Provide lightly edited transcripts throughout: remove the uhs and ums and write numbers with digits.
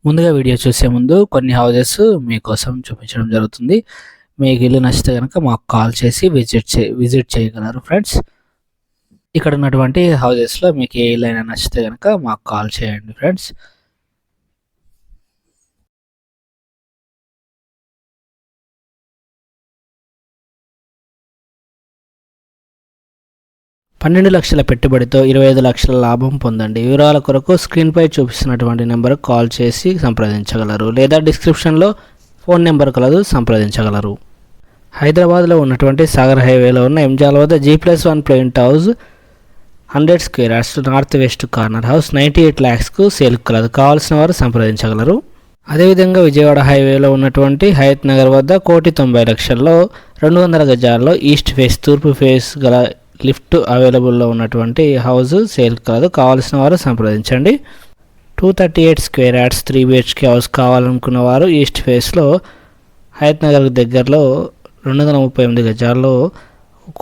ముందుగా వీడియో చూసే ముందు కొన్ని హౌజెస్ మీకోసం చూపించడం జరుగుతుంది. మీకు ఇల్లు నచ్చితే గనక మాకు కాల్ చేసి విజిట్ చేయగలరు ఫ్రెండ్స్. ఇక్కడ ఉన్నటువంటి హౌజెస్‌లో మీకు ఏ ఇల్లైనా నచ్చితే గనక మాకు కాల్ చేయండి ఫ్రెండ్స్. పన్నెండు లక్షల పెట్టుబడితో 25 లక్షల లాభం పొందండి. వివరాల కొరకు స్క్రీన్పై చూపిస్తున్నటువంటి నెంబర్కు కాల్ చేసి సంప్రదించగలరు, లేదా డిస్క్రిప్షన్లో ఫోన్ నెంబర్ కలదు, సంప్రదించగలరు. హైదరాబాద్లో ఉన్నటువంటి సాగర్ హైవేలో ఉన్న ఎంజాల్ వద్ద G+1 ప్లెయింట్ house 100 square yards north west corner house 98 lakhsకు సేల్ కలదు. కావాల్సిన వారు సంప్రదించగలరు. అదేవిధంగా విజయవాడ హైవేలో ఉన్నటువంటి హయత్ నగర్ వద్ద 1,90,00,000లో 200 గజాల్లో ఈస్ట్ ఫేస్ తూర్పు ఫేస్ గల లిఫ్ట్ అవైలబుల్లో ఉన్నటువంటి హౌస్ సేల్ కలదు. కావాల్సిన వారు సంప్రదించండి. 238 స్క్వేర్ యార్డ్స్ 3 BHK హౌస్ కావాలనుకున్న వారు ఈస్ట్ ఫేస్లో హయత్ నగర్ దగ్గరలో 238 గజాల్లో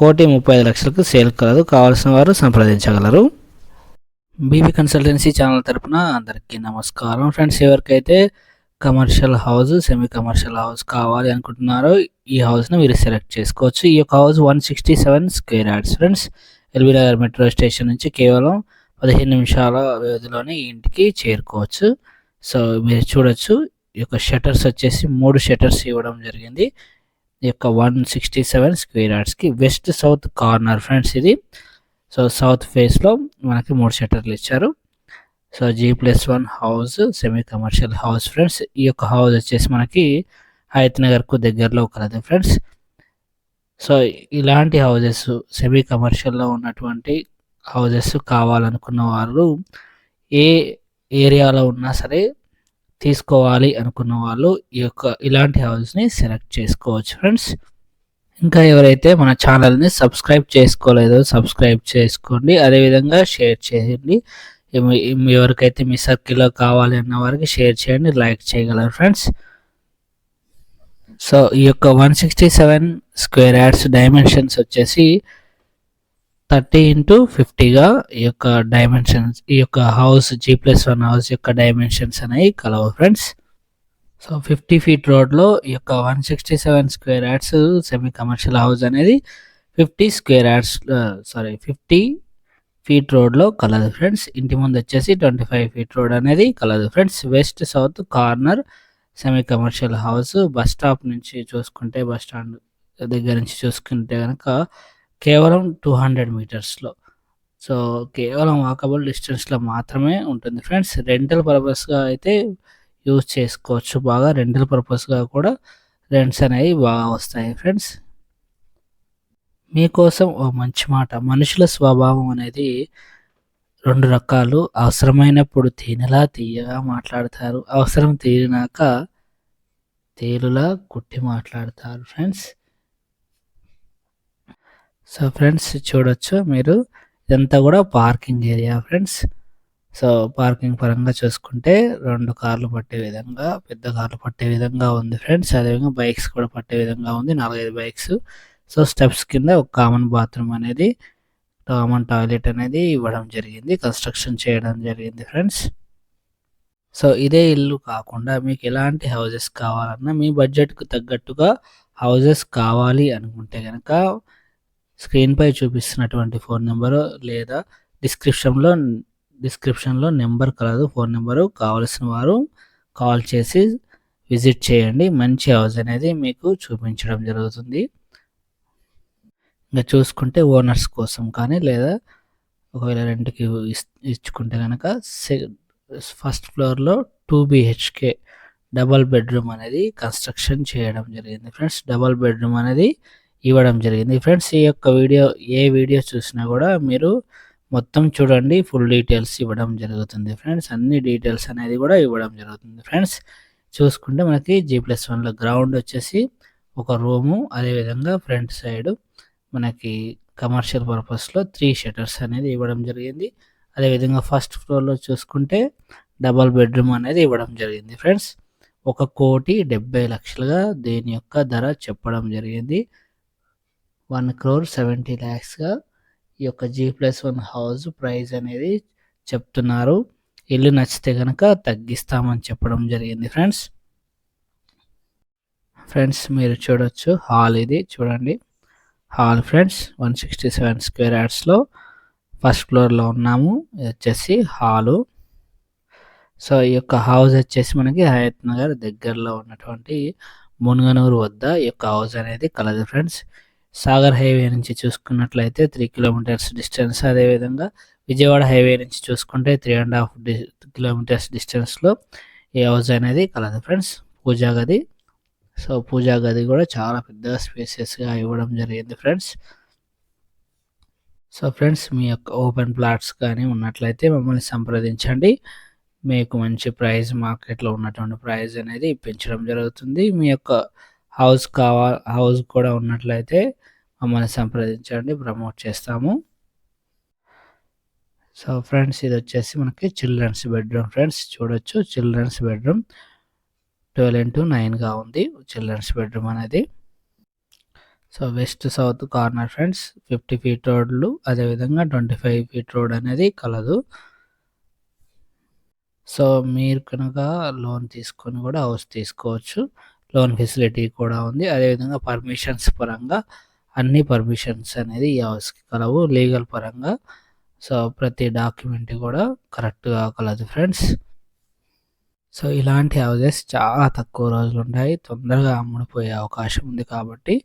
1,35,00,000కు సేల్ కలదు. కావాల్సిన వారు సంప్రదించగలరు. బీబీ కన్సల్టెన్సీ ఛానల్ తరపున అందరికీ నమస్కారం ఫ్రెండ్స్. ఎవరికైతే commercial house, semi commercial house కావాలి అనుకుంటున్నారో ఈ హౌస్ను మీరు సెలెక్ట్ చేసుకోవచ్చు. ఈ యొక్క house 167 square yards friends. LB Nagar metro station నుంచి కేవలం 15 నిమిషాల వ్యవధిలోనే ఈ ఇంటికి చేరుకోవచ్చు. సో మీరు చూడొచ్చు, ఈ యొక్క షట్టర్స్ వచ్చేసి 3 షట్టర్స్ ఇవ్వడం జరిగింది. ఈ యొక్క 167 స్క్వేర్ యార్డ్స్కి వెస్ట్ సౌత్ కార్నర్ ఫ్రెండ్స్ ఇది. సో సౌత్ ఫేస్లో మనకి 3 షట్టర్లు ఇచ్చారు. So G+1 house, semi commercial house friends. ఈ యొక్క హౌస్ వచ్చేసి మనకి హయత్ నగర్కు దగ్గరలో కలదు ఫ్రెండ్స్. సో ఇలాంటి హౌజెస్ సెమీ కమర్షియల్లో ఉన్నటువంటి హౌజెస్ కావాలనుకున్న వాళ్ళు ఏ ఏరియాలో ఉన్నా సరే తీసుకోవాలి అనుకున్న వాళ్ళు ఇలాంటి హౌస్ని సెలెక్ట్ చేసుకోవచ్చు ఫ్రెండ్స్. ఇంకా ఎవరైతే మన ఛానల్ని సబ్స్క్రైబ్ చేసుకోలేదో సబ్స్క్రైబ్ చేసుకోండి. అదేవిధంగా షేర్ చేయండి. ఎవరికైతే మీ సర్కిల్లో కావాలి అన్న వారికి షేర్ చేయండి, లైక్ చేయగలరు ఫ్రెండ్స్. సో ఈ యొక్క 167 స్క్వేర్ యార్డ్స్ డైమెన్షన్స్ వచ్చేసి 30x50గా ఈ యొక్క డైమెన్షన్స్, ఈ యొక్క హౌస్ G+1 హౌస్ యొక్క డైమెన్షన్స్ అనేవి కలవు ఫ్రెండ్స్. సో 50 feet రోడ్లో ఈ యొక్క 167 square yards semi commercial house అనేది 50 feet రోడ్లో కలదు ఫ్రెండ్స్. ఇంటి ముందు వచ్చేసి 25 feet రోడ్ అనేది కలదు friends. West south corner semi commercial house. Bus stop నుంచి చూసుకుంటే, బస్ స్టాండ్ దగ్గర నుంచి చూసుకుంటే కనుక కేవలం 200 మీటర్స్లో, సో కేవలం వాకబుల్ డిస్టెన్స్లో మాత్రమే ఉంటుంది ఫ్రెండ్స్. రెంటల్ పర్పస్గా అయితే యూజ్ చేసుకోవచ్చు. బాగా రెంటల్ పర్పస్గా కూడా రెంట్స్ అనేవి బాగా వస్తాయి ఫ్రెండ్స్. మీకోసం ఓ మంచి మాట. మనుషుల స్వభావం అనేది 2 రకాలు. అవసరమైనప్పుడు తేనెలా తీయగా మాట్లాడతారు, అవసరం తీరినాక తేలులా కుట్టి మాట్లాడతారు ఫ్రెండ్స్. సో ఫ్రెండ్స్ చూడొచ్చు మీరు, ఇదంతా కూడా parking area friends. So parking పరంగా చూసుకుంటే 2 కార్లు పట్టే విధంగా, పెద్ద కార్లు పట్టే విధంగా ఉంది ఫ్రెండ్స్. అదేవిధంగా బైక్స్ కూడా పట్టే విధంగా ఉంది, 4-5 బైక్స్. సో స్టెప్స్ కింద ఒక కామన్ బాత్రూమ్ అనేది, కామన్ టాయిలెట్ అనేది ఇవ్వడం జరిగింది, కన్స్ట్రక్షన్ చేయడం జరిగింది ఫ్రెండ్స్. సో ఇదే ఇల్లు కాకుండా మీకు ఎలాంటి హౌజెస్ కావాలన్నా, మీ బడ్జెట్కు తగ్గట్టుగా హౌజెస్ కావాలి అనుకుంటే కనుక స్క్రీన్పై చూపిస్తున్నటువంటి ఫోన్ నెంబరు లేదా డిస్క్రిప్షన్లో నెంబర్ కలదు, ఫోన్ నెంబరు. కావలసిన వారు కాల్ చేసి విజిట్ చేయండి. మంచి హౌస్ అనేది మీకు చూపించడం జరుగుతుంది. ఇంకా చూసుకుంటే ఓనర్స్ కోసం కానీ, లేదా ఒకవేళ రెంట్కి ఇచ్చుకుంటే కనుక ఫస్ట్ ఫ్లోర్లో 2 BHK డబల్ బెడ్రూమ్ అనేది కన్స్ట్రక్షన్ చేయడం జరిగింది ఫ్రెండ్స్. డబల్ బెడ్రూమ్ అనేది ఇవ్వడం జరిగింది ఫ్రెండ్స్. ఈ యొక్క ఏ వీడియో చూసినా కూడా మీరు మొత్తం చూడండి, ఫుల్ డీటెయిల్స్ ఇవ్వడం జరుగుతుంది ఫ్రెండ్స్. అన్ని డీటెయిల్స్ అనేది కూడా ఇవ్వడం జరుగుతుంది ఫ్రెండ్స్. చూసుకుంటే మనకి G+1లో గ్రౌండ్ వచ్చేసి ఒక రూము, అదేవిధంగా ఫ్రంట్ సైడ్ మనకి కమర్షియల్ పర్పస్లో 3 షట్టర్స్ అనేది ఇవ్వడం జరిగింది. అదేవిధంగా ఫస్ట్ ఫ్లోర్లో చూసుకుంటే డబల్ బెడ్రూమ్ అనేది ఇవ్వడం జరిగింది ఫ్రెండ్స్. 1,70,00,000గా దీని యొక్క ధర చెప్పడం జరిగింది. 1,70,00,000గా ఈ యొక్క G+1 హౌస్ ప్రైస్ అనేది చెప్తున్నారు. ఇల్లు నచ్చితే కనుక తగ్గిస్తామని చెప్పడం జరిగింది ఫ్రెండ్స్. ఫ్రెండ్స్ మీరు చూడొచ్చు హాల్ ఇది చూడండి. హాల్ ఫ్రెండ్స్ 167 స్క్వేర్ యార్డ్స్లో ఫస్ట్ ఫ్లోర్లో ఉన్నాము. ఇది వచ్చేసి హాలు. సో ఈ యొక్క హౌస్ వచ్చేసి మనకి హయత్ నగర్ దగ్గరలో ఉన్నటువంటి మునుగనూరు వద్ద ఈ యొక్క హౌస్ అనేది కలదు ఫ్రెండ్స్. సాగర్ హైవే నుంచి చూసుకున్నట్లయితే 3 కిలోమీటర్స్ డిస్టెన్స్, అదేవిధంగా విజయవాడ హైవే నుంచి చూసుకుంటే 3.5 కిలోమీటర్స్ డిస్టెన్స్లో ఈ హౌస్ అనేది కలదు ఫ్రెండ్స్. పూజా గది. సో పూజా గది కూడా చాలా పెద్దగా స్పేసియస్గా ఇవ్వడం జరిగింది ఫ్రెండ్స్. సో ఫ్రెండ్స్ మీ యొక్క ఓపెన్ ప్లాట్స్ కానీ ఉన్నట్లయితే మమ్మల్ని సంప్రదించండి. మీకు మంచి ప్రైస్, మార్కెట్లో ఉన్నటువంటి ప్రైస్ అనేది ఇప్పించడం జరుగుతుంది. మీ యొక్క హౌస్ కూడా ఉన్నట్లయితే మమ్మల్ని సంప్రదించండి, ప్రమోట్ చేస్తాము. సో ఫ్రెండ్స్ ఇది వచ్చేసి మనకి చిల్డ్రన్స్ బెడ్రూమ్ ఫ్రెండ్స్. చూడొచ్చు చిల్డ్రన్స్ బెడ్రూమ్ 12:9గా ఉంది చిల్డ్రన్స్ బెడ్రూమ్ అనేది. So west south corner friends. 50 feet రోడ్లు, అదేవిధంగా 25 ఫీట్ రోడ్ అనేది కలదు. సో మీరు కనుక లోన్ తీసుకొని కూడా హౌస్ తీసుకోవచ్చు. లోన్ ఫెసిలిటీ కూడా ఉంది. అదేవిధంగా పర్మిషన్స్ పరంగా అన్ని పర్మిషన్స్ అనేది ఈ హౌస్కి కలవు. లీగల్ పరంగా సో ప్రతి డాక్యుమెంట్ కూడా కరెక్ట్గా కలదు ఫ్రెండ్స్. సో ఇలాంటి హౌసెస్ చాలా తక్కువ రోజులు ఉంటాయి, తొందరగా అమ్ముడిపోయే అవకాశం ఉంది. కాబట్టి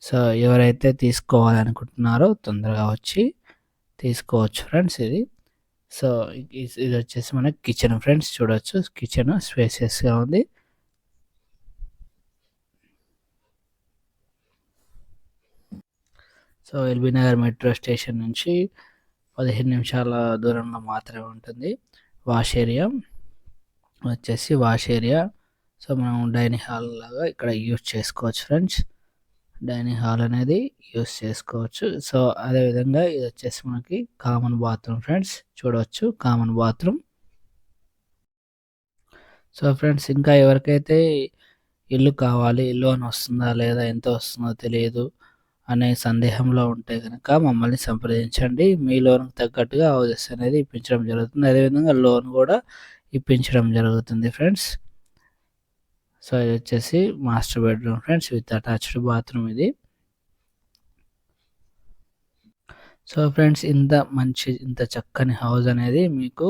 సో ఎవరైతే తీసుకోవాలనుకుంటున్నారో తొందరగా వచ్చి తీసుకోవచ్చు ఫ్రెండ్స్. సో ఇది వచ్చేసి మనకి కిచెన్ ఫ్రెండ్స్. చూడొచ్చు కిచెన్ స్పేసియస్గా ఉంది. So LB Nagar metro station నుంచి 15 నిమిషాల దూరంలో మాత్రమే ఉంటుంది. వాష్ ఏరియా వచ్చేసి వాష్ ఏరియా. సో మనం డైనింగ్ హాల్ లాగా ఇక్కడ యూజ్ చేసుకోవచ్చు ఫ్రెండ్స్. డైనింగ్ హాల్ అనేది యూజ్ చేసుకోవచ్చు. సో అదేవిధంగా ఇది వచ్చేసి మనకి కామన్ బాత్రూమ్ ఫ్రెండ్స్. చూడవచ్చు కామన్ బాత్రూమ్. సో ఫ్రెండ్స్ ఇంకా ఎవరికైతే ఇల్లు కావాలి, లోన్ వస్తుందా లేదా, ఎంత వస్తుందో తెలియదు అనే సందేహంలో ఉంటే కనుక మమ్మల్ని సంప్రదించండి. మీ లోన్కి తగ్గట్టుగా హౌసెస్ అనేది ఇప్పించడం జరుగుతుంది. అదేవిధంగా లోన్ కూడా ఇప్పించడం జరుగుతుంది ఫ్రెండ్స్. సో ఇది వచ్చేసి master bedroom friends with attached bathroom ఇది. సో ఫ్రెండ్స్ ఇంత చక్కని హౌస్ అనేది మీకు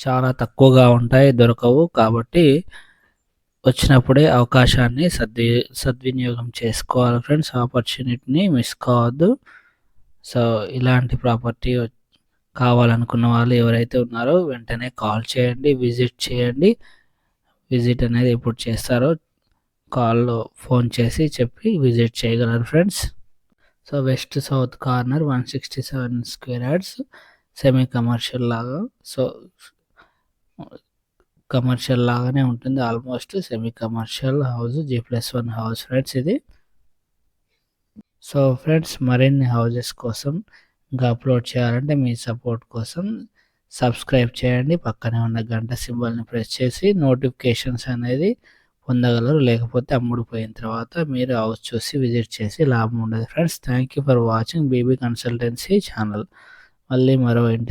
చాలా తక్కువగా ఉంటాయి, దొరకవు. కాబట్టి వచ్చినప్పుడే అవకాశాన్ని సద్వినియోగం చేసుకోవాలి ఫ్రెండ్స్. ఆపర్చునిటీని మిస్ కావద్దు. సో ఇలాంటి ప్రాపర్టీ కావాలనుకున్న వాళ్ళు ఎవరైతే ఉన్నారో వెంటనే కాల్ చేయండి, విజిట్ చేయండి. విజిట్ అనేది ఎప్పుడు చేస్తారో కాల్లో ఫోన్ చేసి చెప్పి విజిట్ చేయగలరు friends. So west south corner 167 square yards semi commercial లాగా. సో కమర్షియల్ లాగానే ఉంటుంది, almost semi commercial house, G+1 house friends ఇది. సో ఫ్రెండ్స్ మరిన్ని హౌజెస్ కోసం ఇంకా అప్లోడ్ చేయాలంటే మీ సపోర్ట్ కోసం సబ్స్క్రైబ్ చేయండి. పక్కనే ఉన్న గంట సింబల్ని ప్రెస్ చేసి నోటిఫికేషన్స్ అనేది పొందగలరు. లేకపోతే అమ్ముడుపోయిన తర్వాత మీరు హౌస్ చూసి విజిట్ చేసి లాభం ఉండదు friends. Thank you for watching BB consultancy channel. మళ్ళీ మరో ఇంటి